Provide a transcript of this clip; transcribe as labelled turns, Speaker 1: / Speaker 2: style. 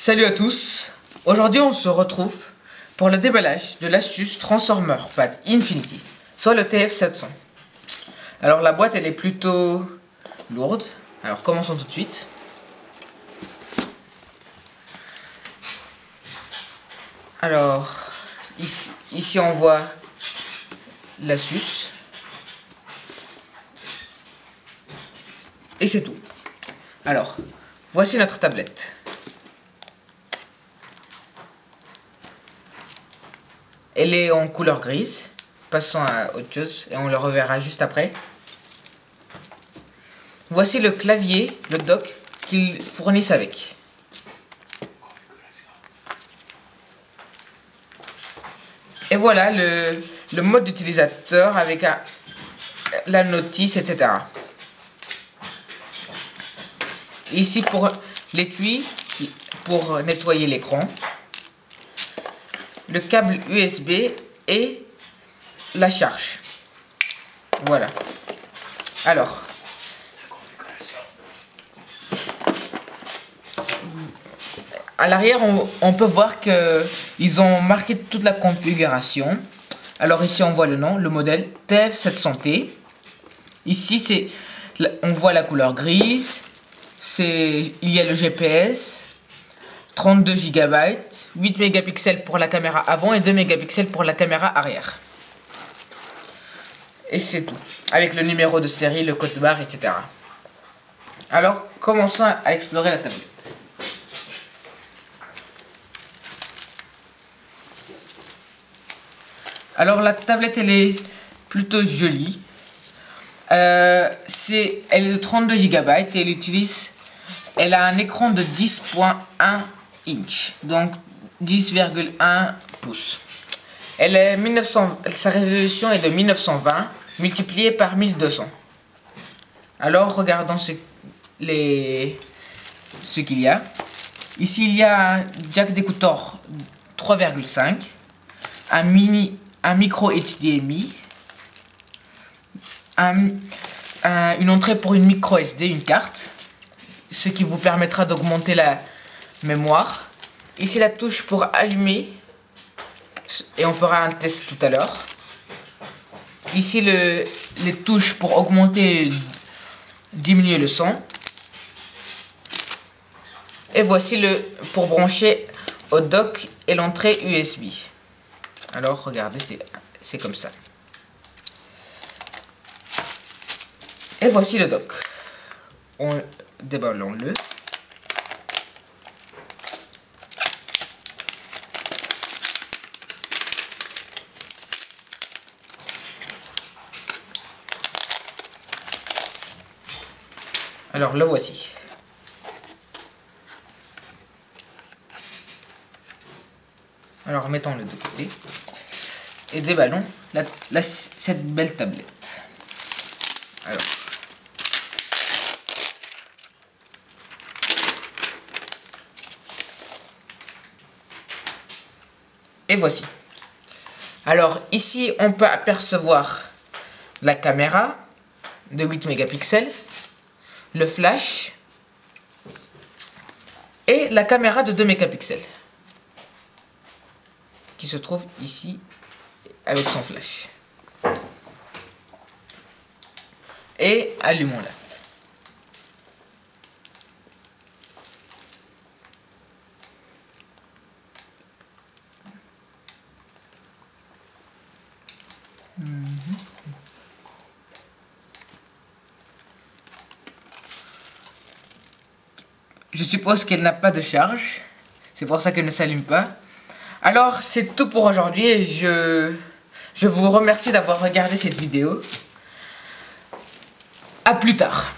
Speaker 1: Salut à tous. Aujourd'hui on se retrouve pour le déballage de l'astuce Transformer Pad Infinity sur le TF700. Alors la boîte elle est plutôt lourde. Alors commençons tout de suite. Alors ici on voit l'astuce. Et c'est tout. Alors, voici notre tablette. Elle est en couleur grise. Passons à autre chose et on le reverra juste après. Voici le clavier, le dock qu'ils fournissent avec. Et voilà le mode d'utilisateur avec la notice, etc. Ici pour l'étui, pour nettoyer l'écran, le câble USB et la charge. Voilà. Alors, à l'arrière, on peut voir qu'ils ont marqué toute la configuration. Alors ici, on voit le nom, le modèle TF700T. Ici, on voit la couleur grise. Il y a le GPS, 32 Go, 8 mégapixels pour la caméra avant et 2 mégapixels pour la caméra arrière. Et c'est tout, avec le numéro de série, le code barre, etc. Alors, commençons à explorer la tablette. Alors, la tablette, elle est plutôt jolie. Elle est de 32 Go et elle a un écran de 10.1 inch, donc 10,1 pouces. Sa résolution est de 1920 multiplié par 1200. Alors regardons ce qu'il y a. Ici il y a un jack d'écouteur 3,5, un micro HDMI, une entrée pour une micro SD, une carte, ce qui vous permettra d'augmenter la mémoire. Ici la touche pour allumer, et on fera un test tout à l'heure. Ici les touches pour augmenter, diminuer le son. Et voici pour brancher au dock et l'entrée USB. Alors regardez, c'est comme ça. Et voici le dock. Déballons-le. Alors le voici. Alors mettons-le de côté. Et déballons cette belle tablette. Alors. Et voici. Alors ici on peut apercevoir la caméra de 8 mégapixels, le flash et la caméra de 2 mégapixels qui se trouve ici avec son flash. Et allumons-la. Je suppose qu'elle n'a pas de charge. C'est pour ça qu'elle ne s'allume pas. Alors, c'est tout pour aujourd'hui. Je vous remercie d'avoir regardé cette vidéo. À plus tard.